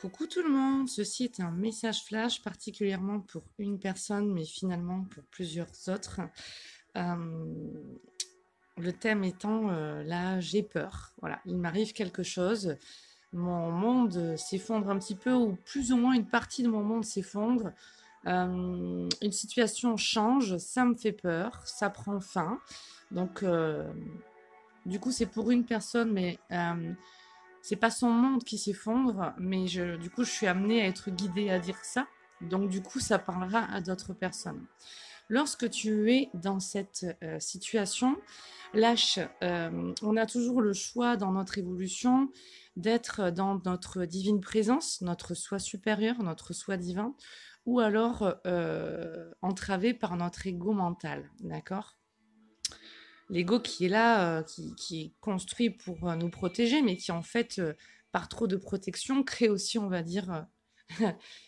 Coucou tout le monde, ceci est un message flash particulièrement pour une personne, mais finalement pour plusieurs autres. Le thème étant là, j'ai peur. Voilà, il m'arrive quelque chose, mon monde s'effondre un petit peu, ou plus ou moins une partie de mon monde s'effondre. Une situation change, ça me fait peur, ça prend fin. Donc, du coup, c'est pour une personne, mais c'est pas son monde qui s'effondre, mais du coup, je suis amenée à être guidée à dire ça. Donc, du coup, ça parlera à d'autres personnes. Lorsque tu es dans cette situation, lâche. On a toujours le choix dans notre évolution d'être dans notre divine présence, notre soi supérieur, notre soi divin, ou alors entravé par notre ego mental, d'accord? L'ego qui est là, qui est construit pour nous protéger, mais qui en fait, par trop de protection, crée aussi, on va dire,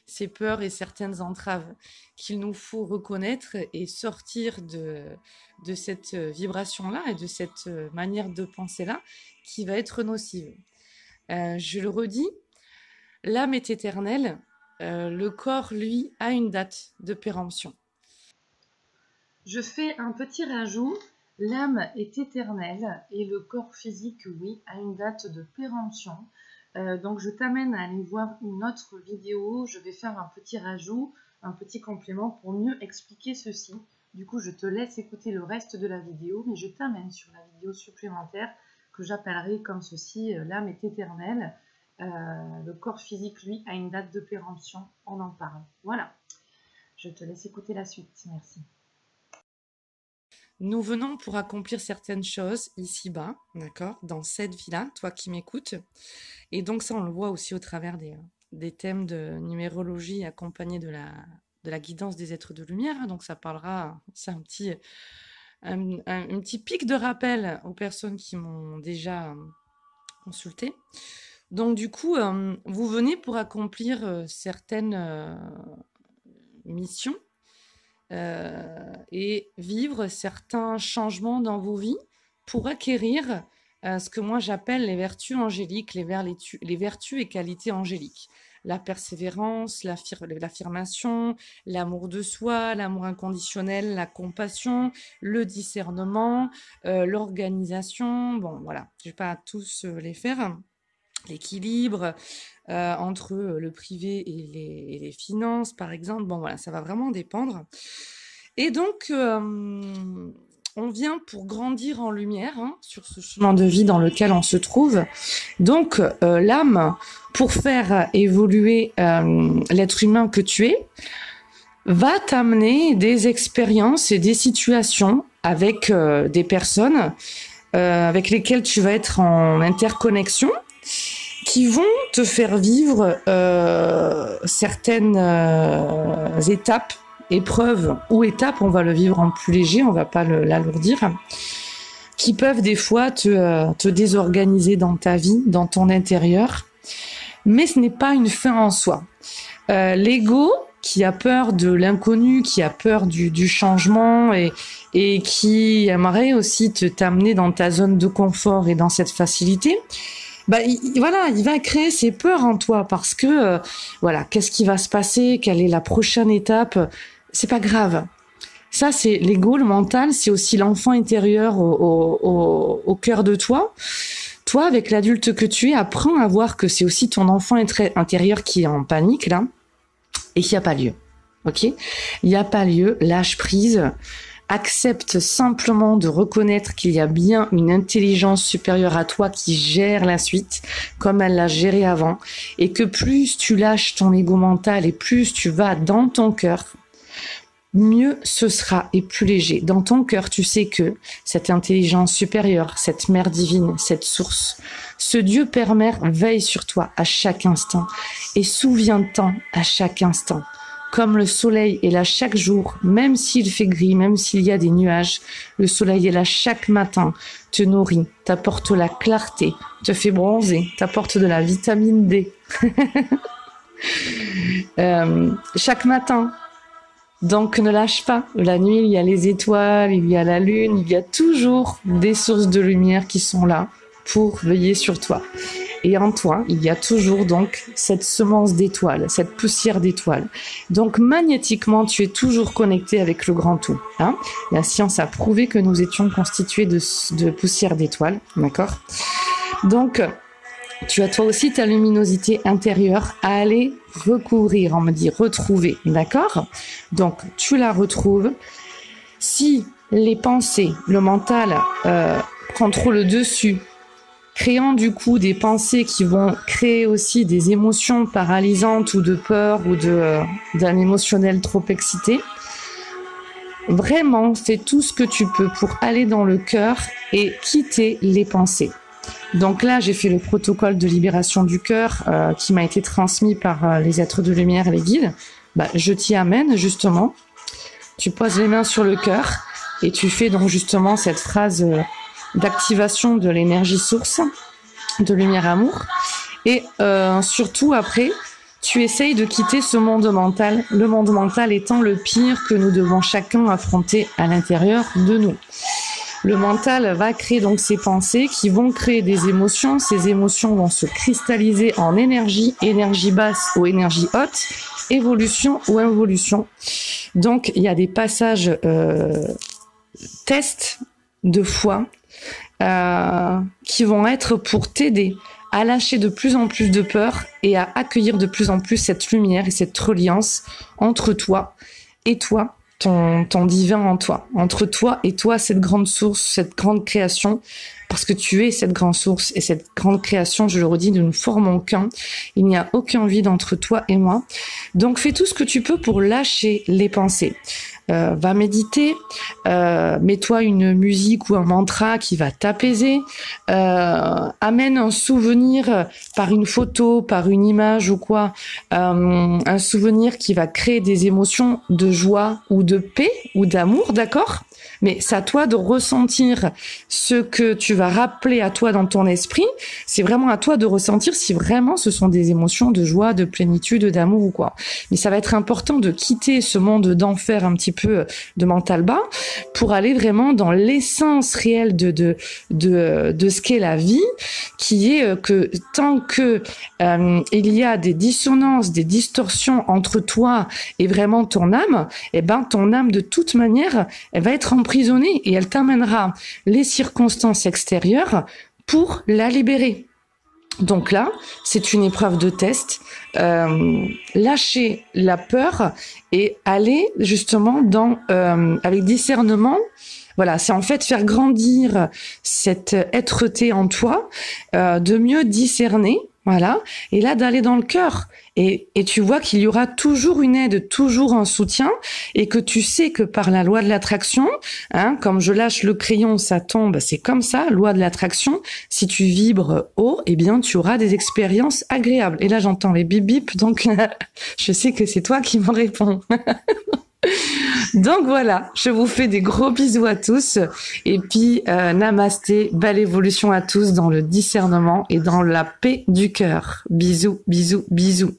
ces peurs et certaines entraves qu'il nous faut reconnaître et sortir de cette vibration-là et de cette manière de penser-là qui va être nocive. Je le redis, l'âme est éternelle, le corps, lui, a une date de péremption. Je fais un petit rajout. L'âme est éternelle et le corps physique, oui, a une date de péremption. Donc je t'amène à aller voir une autre vidéo. Je vais faire un petit rajout, un petit complément pour mieux expliquer ceci. Du coup, je te laisse écouter le reste de la vidéo, mais je t'amène sur la vidéo supplémentaire que j'appellerai comme ceci, l'âme est éternelle. Le corps physique, lui, a une date de péremption. On en parle. Voilà. Je te laisse écouter la suite. Merci. Nous venons pour accomplir certaines choses ici-bas, d'accord, dans cette vie-là, toi qui m'écoutes. Et donc ça, on le voit aussi au travers des thèmes de numérologie accompagnés de la guidance des êtres de lumière. Donc ça parlera, c'est un petit pic de rappel aux personnes qui m'ont déjà consulté. Donc du coup, vous venez pour accomplir certaines missions. Et vivre certains changements dans vos vies pour acquérir ce que moi j'appelle les vertus angéliques, les vertus et qualités angéliques. La persévérance, l'affirmation, l'amour de soi, l'amour inconditionnel, la compassion, le discernement, l'organisation. Bon, voilà, je ne vais pas tous les faire. L'équilibre entre le privé et les finances, par exemple. Bon, voilà, ça va vraiment dépendre. Et donc, on vient pour grandir en lumière sur ce chemin de vie dans lequel on se trouve. Donc, l'âme, pour faire évoluer l'être humain que tu es, va t'amener des expériences et des situations avec des personnes avec lesquelles tu vas être en interconnexion, qui vont te faire vivre certaines étapes, épreuves ou étapes, on va le vivre en plus léger, on va pas l'alourdir, qui peuvent des fois te désorganiser dans ta vie, dans ton intérieur, mais ce n'est pas une fin en soi. L'ego, qui a peur de l'inconnu, qui a peur du changement et qui aimerait aussi t'amener dans ta zone de confort et dans cette facilité, il va créer ses peurs en toi parce que, qu'est-ce qui va se passer? Quelle est la prochaine étape? C'est pas grave. Ça, c'est l'ego, le mental, c'est aussi l'enfant intérieur au cœur de toi. Toi, avec l'adulte que tu es, apprends à voir que c'est aussi ton enfant intérieur qui est en panique, là, et qu'il n'y a pas lieu. Ok? Il n'y a pas lieu, lâche prise. Accepte simplement de reconnaître qu'il y a bien une intelligence supérieure à toi qui gère la suite, comme elle l'a géré avant, et que plus tu lâches ton ego mental et plus tu vas dans ton cœur, mieux ce sera et plus léger. Dans ton cœur, tu sais que cette intelligence supérieure, cette mère divine, cette source, ce Dieu Père-Mère veille sur toi à chaque instant et souviens-t'en à chaque instant. Comme le soleil est là chaque jour, même s'il fait gris, même s'il y a des nuages, le soleil est là chaque matin, te nourrit, t'apporte la clarté, te fait bronzer, t'apporte de la vitamine D. Chaque matin. Donc ne lâche pas. La nuit, il y a les étoiles, il y a la lune, il y a toujours des sources de lumière qui sont là pour veiller sur toi. Et en toi, il y a toujours donc cette semence d'étoiles, cette poussière d'étoiles. Donc magnétiquement, tu es toujours connecté avec le grand tout. Hein. La science a prouvé que nous étions constitués de poussière d'étoiles, d'accord? Donc, tu as toi aussi ta luminosité intérieure à aller recouvrir, on me dit retrouver, d'accord? Donc, tu la retrouves. Si les pensées, le mental contrôle le dessus, créant du coup des pensées qui vont créer aussi des émotions paralysantes ou de peur ou d'un émotionnel trop excité, vraiment fais tout ce que tu peux pour aller dans le cœur et quitter les pensées. Donc là, j'ai fait le protocole de libération du cœur qui m'a été transmis par les êtres de lumière et les guides. Bah, je t'y amène justement. Tu poses les mains sur le cœur et tu fais donc justement cette phrase d'activation de l'énergie source, de lumière amour. Et surtout après, tu essayes de quitter ce monde mental, le monde mental étant le pire que nous devons chacun affronter à l'intérieur de nous. Le mental va créer donc ces pensées qui vont créer des émotions. Ces émotions vont se cristalliser en énergie, énergie basse ou énergie haute, évolution ou involution. Donc, il y a des passages tests de foi qui vont être pour t'aider à lâcher de plus en plus de peur et à accueillir de plus en plus cette lumière et cette reliance entre toi et toi, ton divin en toi, entre toi et toi, cette grande source, cette grande création, parce que tu es cette grande source et cette grande création, je le redis, nous ne formons qu'un. Il n'y a aucun vide entre toi et moi. Donc fais tout ce que tu peux pour lâcher les pensées. Va méditer, mets-toi une musique ou un mantra qui va t'apaiser, amène un souvenir par une photo, par une image ou quoi, un souvenir qui va créer des émotions de joie ou de paix ou d'amour, d'accord ? Mais c'est à toi de ressentir ce que tu vas rappeler à toi dans ton esprit. C'est vraiment à toi de ressentir si vraiment ce sont des émotions de joie, de plénitude, d'amour ou quoi. Mais ça va être important de quitter ce monde d'enfer un petit peu de mental bas pour aller vraiment dans l'essence réelle de ce qu'est la vie, qui est que tant que il y a des dissonances, des distorsions entre toi et vraiment ton âme, eh ben ton âme de toute manière, elle va être emprisonnée et elle t'amènera les circonstances extérieures pour la libérer. Donc là, c'est une épreuve de test. Lâcher la peur et aller justement dans avec discernement. Voilà, c'est en fait faire grandir cette êtreté en toi, de mieux discerner. Voilà, et là d'aller dans le cœur et tu vois qu'il y aura toujours une aide, toujours un soutien et que tu sais que par la loi de l'attraction, hein, comme je lâche le crayon, ça tombe, c'est comme ça, loi de l'attraction, si tu vibres haut, eh bien tu auras des expériences agréables. Et là j'entends les bip bip, donc je sais que c'est toi qui me réponds. Donc voilà, je vous fais des gros bisous à tous et puis namasté, belle évolution à tous dans le discernement et dans la paix du cœur. Bisous, bisous, bisous.